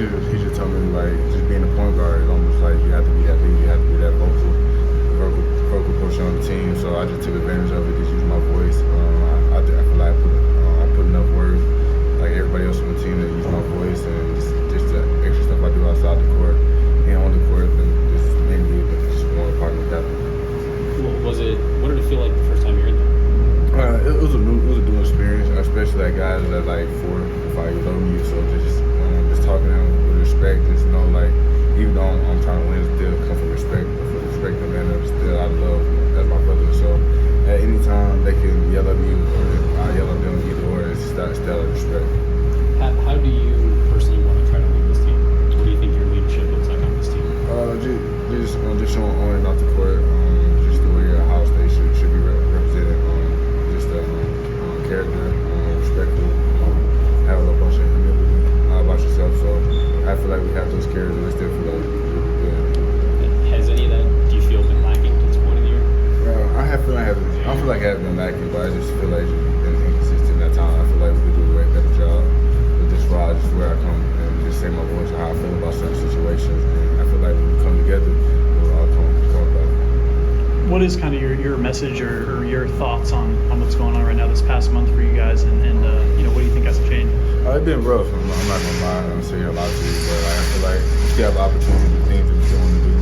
he just told me like just being a point guard is almost like you have to be that lead, you have to be that vocal portion on the team. So I just took advantage of it, just use my voice. I feel like I put enough work like everybody else on the team to use my voice and just the extra stuff I do outside the court and on the court and just made me just one part of the captain. What did it feel like the first time you're in there? It was a new experience, especially like guys that like 4 or 5 years older than you. So just talking to them with respect, just know like even though I'm trying to win, still come from respect, the man that still I love as my brother. So at any time they can yell at me or I yell at them either or, it's still respect. How do you personally want to try to lead this team? What do you think your leadership looks like on this team? Just showing on and off the court, just the way a house they should be represented. Character, respectful, have a bunch of humility about yourself. So I feel like we have those characters. We still feel like we're good. Has any of that, do you feel, been lacking to this point of the year? I feel like I haven't been lacking, but I just feel like it's been inconsistent at times. I feel like we could do a way better job with this ride, just where I come and just say my voice, how I feel about certain situations. And I feel like when we come together, we'll all come about. What is kind of your message or your thoughts on what's going on right now this past month for you guys, and what do you think has to change? It's been rough. I'm not gonna lie. I'm saying a lot to you, but I feel like we still have opportunities to do things that we still want to do.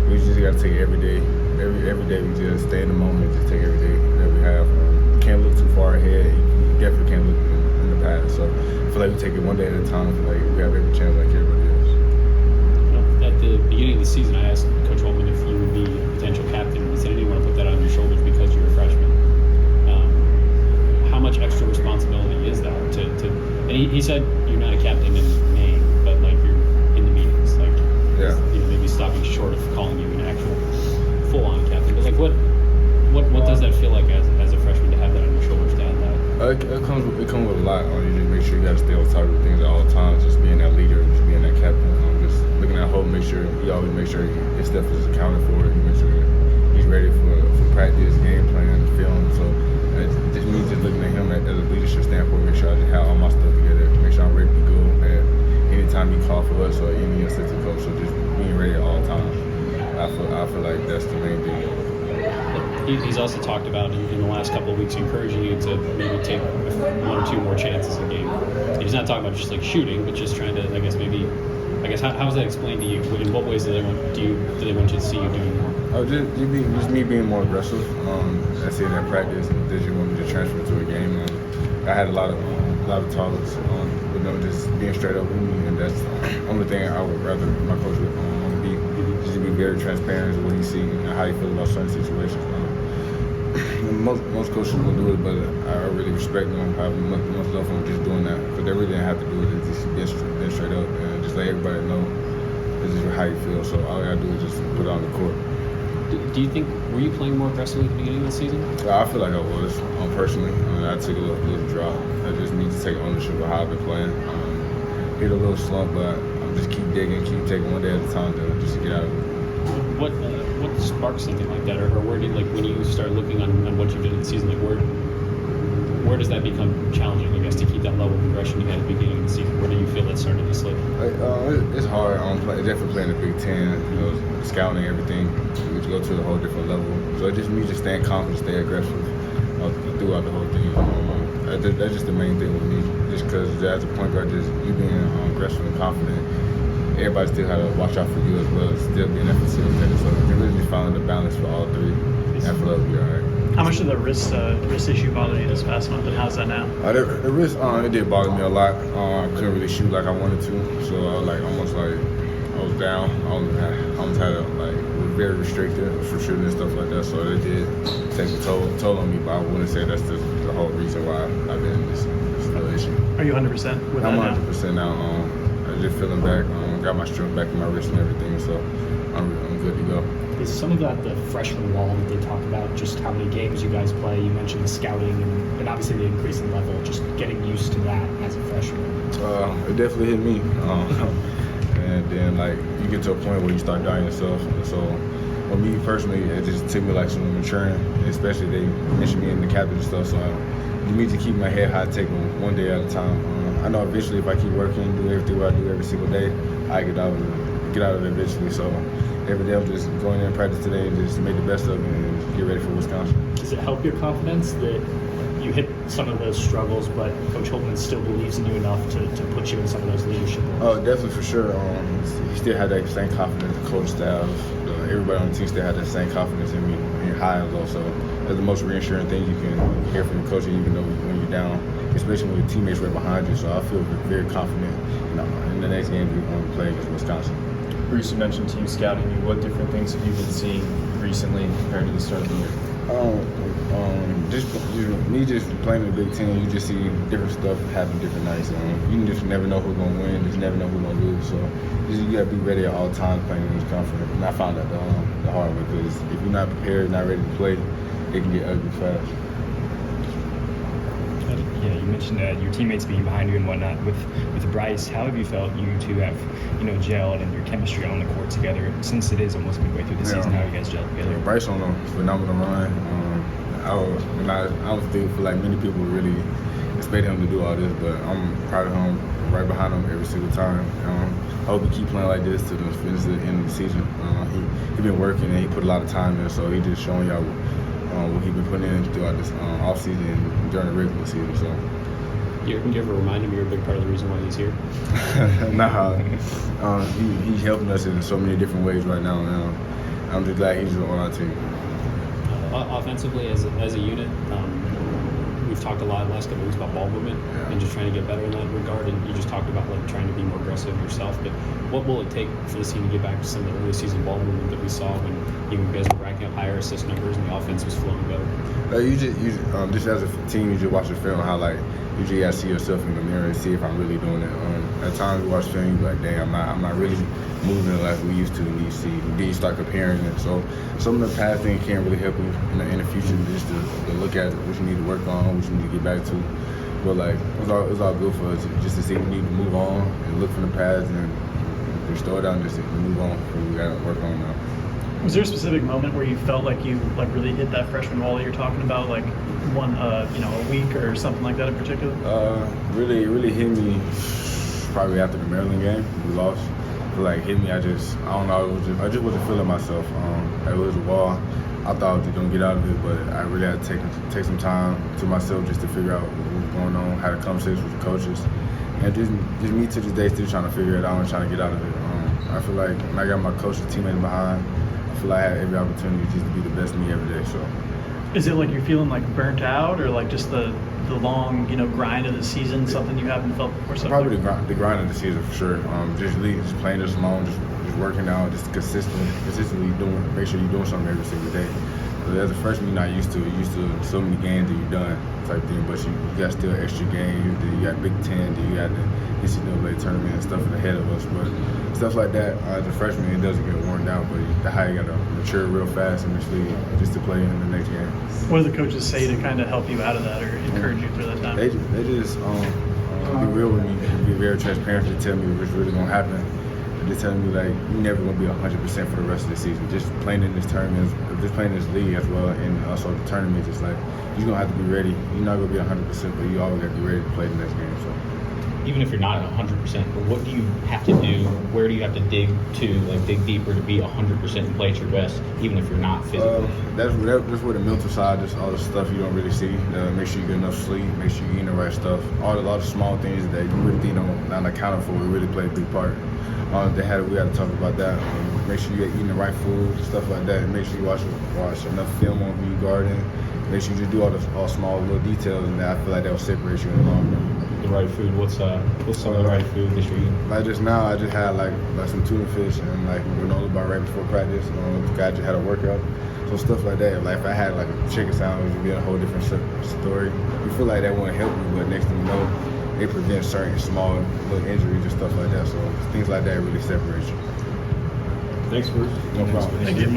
We just gotta take it every day. Every day we just stay in the moment. Just take every day that we have. You can't look too far ahead. You definitely can't look in the past. So I feel like we take it one day at a time. I feel like we have every chance like everybody else. At the beginning of the season, I asked Coach Holtman if you would be a potential captain. He said, "I didn't want to put that on your shoulders because you're a freshman." How much extra responsibility is that and he said you're not a captain in name, but like you're in the meetings, like maybe stopping short of calling you an actual full-on captain. But like what does that feel like as a freshman to have that on your shoulders, to have that? It comes with a lot. You just make sure you got to stay on top of things at all times. Just being that leader, just being that captain. Just looking at home, you always make sure his stuff is accounted for. You make sure he's ready for practice, game plan, film. So just me just looking at him as a leadership standpoint, make sure I just have all my stuff together. Make sure I'm ready to go. And anytime he call for us or any assistant coach, so just being ready at all times. I feel like that's the main thing. He's also talked about in the last couple of weeks encouraging you to maybe take 1 or 2 more chances a game. He's not talking about just like shooting, but just trying to, I guess how is that explained to you? In what ways do they want you to see you doing more? Just me being more aggressive. I see it at practice. They just want me to transfer to a game. I had a lot of talks with them just being straight up with me, and that's the only thing I would rather my coach would want to be. Just to be very transparent with what he sees and how he feels about certain situations. Most coaches will do it, but I really respect them. I have much love for them just doing that, because they really didn't have to do it. Just get straight up and just let everybody know this is how you feel. So all I gotta do is just put it on the court. Do you think, were you playing more aggressively at the beginning of the season? I feel like I was, personally. I took a little drop. I just need to take ownership of how I've been playing. Hit a little slump, but I'm just keep digging, keep taking one day at a time just to get out of it. What sparks something like that, or where did, like, when you start looking on what you did in the season, like where does that become challenging, I guess, to keep that level of progression you had at the beginning of the season? Where do you feel that started to slip? It's hard. Definitely playing the Big Ten, scouting everything. We go to a whole different level. So it's just me just staying confident, stay aggressive throughout the whole thing. That's just the main thing with me. Just because as a point guard, just you being aggressive and confident, everybody still had to watch out for you as well, still being that facilitator. So they really just finding the balance for all three. I feel like we'll be all right. How much did the wrist issue bother you this past month, and how's that now? The wrist, it did bother me a lot. I couldn't really shoot like I wanted to, so I was I was down. I almost had was very restricted for shooting and stuff like that. So it did take a toll on me, but I wouldn't say that's the whole reason why I've been in this little issue. Are you 100% with that now? I'm 100% now. I'm just feeling back. Got my strength back in my wrist and everything, so I'm good to go. Is some of that the freshman wall that they talk about, just how many games you guys play? You mentioned the scouting and obviously the increase in level, just getting used to that as a freshman. It definitely hit me. And then you get to a point where you start doubting yourself. And so for me personally, it just took me some maturing, especially they mentioned me in the captain and stuff. So you need to keep my head high, take them one day at a time. I know eventually if I keep working, do everything what I do every single day, I get out of it eventually. So every day I'm just going in and practice today and just make the best of it and get ready for Wisconsin. Does it help your confidence that you hit some of those struggles, but Coach Holtman still believes in you enough to put you in some of those leadership roles? Oh, definitely for sure. He still had that same confidence, the coach staff, everybody on the team still had that same confidence in me in high and low. So that's the most reassuring thing you can hear from the coach, even though when you're down, especially when your teammates right behind you. So I feel very confident in the next game we're going to play against Wisconsin. Bruce, you mentioned team scouting. What different things have you been seeing recently compared to the start of the year? Just playing in the Big Ten, you just see different stuff happen different nights. You just never know who's gonna win, just never know who's gonna lose. So you gotta be ready at all times playing in this conference. And I found that the hard way, because if you're not prepared, not ready to play, it can get ugly fast. Yeah, you mentioned your teammates being behind you and whatnot. With Bryce, how have you felt you two have, gelled and your chemistry on the court together since it is almost midway through the season? How you guys gelled together? Yeah, Bryce on a phenomenal run. I don't feel like many people really expect him to do all this, but I'm proud of him, right behind him every single time. I hope he keep playing like this to the finish the end of the season. He been working and he put a lot of time in, so he just showing y'all what he been putting in throughout this off season and during the regular season. So. You ever remind him you're a big part of the reason why he's here? He's helping us in so many different ways right now. I'm just glad he's on our team. Offensively, as a unit, we've talked a lot last couple weeks about ball movement and just trying to get better in that regard. And you just talked about trying to be more aggressive yourself. But what will it take for this team to get back to some of the early season ball movement that we saw when you guys were racking up higher assist numbers and the offense was flowing better? Just as a team, you just watch the film how usually I see yourself in the mirror and see if I'm really doing it. At times you watch film, you be like, dang, I'm not really moving like we used to. And then you start comparing it. So some of the past things can't really help you in the future, just to look at what you need to work on, what you need to get back to. But it's all good for us just to see we need to move on and look from the past and just throw it out and just move on. We got to work on now. Was there a specific moment where you felt like you really hit that freshman wall that you're talking about, like a week or something like that in particular? Really hit me probably after the Maryland game. We lost. It hit me. I don't know. I just wasn't feeling myself. It was a wall. I thought I was gonna get out of it, but I really had to take some time to myself just to figure out what was going on. Had a conversation with the coaches, and just me to this day still trying to figure it out and trying to get out of it. I feel like when I got my coach and teammates behind, I feel like I had every opportunity just to be the best me every day. So. Is it like you're feeling like burnt out, or like just the long grind of the season, something you haven't felt before? Probably the grind of the season for sure. Just playing this long, just working out, just consistently doing. Make sure you're doing something every single day. As a freshman, you're not used to it. You're used to so many games that you've done type thing, but you got still extra games. Then you got Big Ten, then you got the NCAA tournament and stuff ahead of us. But stuff like that, as a freshman, it doesn't get worn down. But how you got to mature real fast in this league just to play in the next game. What do the coaches say to kind of help you out of that or encourage you through that time? They just be real with me and be very transparent to tell me what's really gonna happen. They're telling me you're never gonna be 100% for the rest of the season. Just playing in this tournament, just playing in this league as well, and also the tournament. Just you're gonna have to be ready. You're not gonna be 100%, but you always got to be ready to play the next game. So. Even if you're not at 100%, what do you have to do? Where do you have to dig deeper to be 100% and play at your best, even if you're not physically? That's where the mental side, just all the stuff you don't really see. Make sure you get enough sleep. Make sure you're eating the right stuff. A lot of small things that you really not accounted for, really play a big part. We had to talk about that. Make sure you're eating the right food, stuff like that. Make sure you watch enough film on who you guarding. Make sure you just do all small little details, and I feel like that will separate you in the long run. The right food. What's some of the right food that you're eating? Just now, I just had like some tuna fish and granola bar right before practice. The guy just had a workout, so stuff like that. If I had a chicken sandwich, it'd be a whole different story. You feel like that wouldn't help me, but next thing you know, it prevents certain small little injuries and stuff like that. So things like that really separate you. Thanks, Bruce. No problem. Thank you.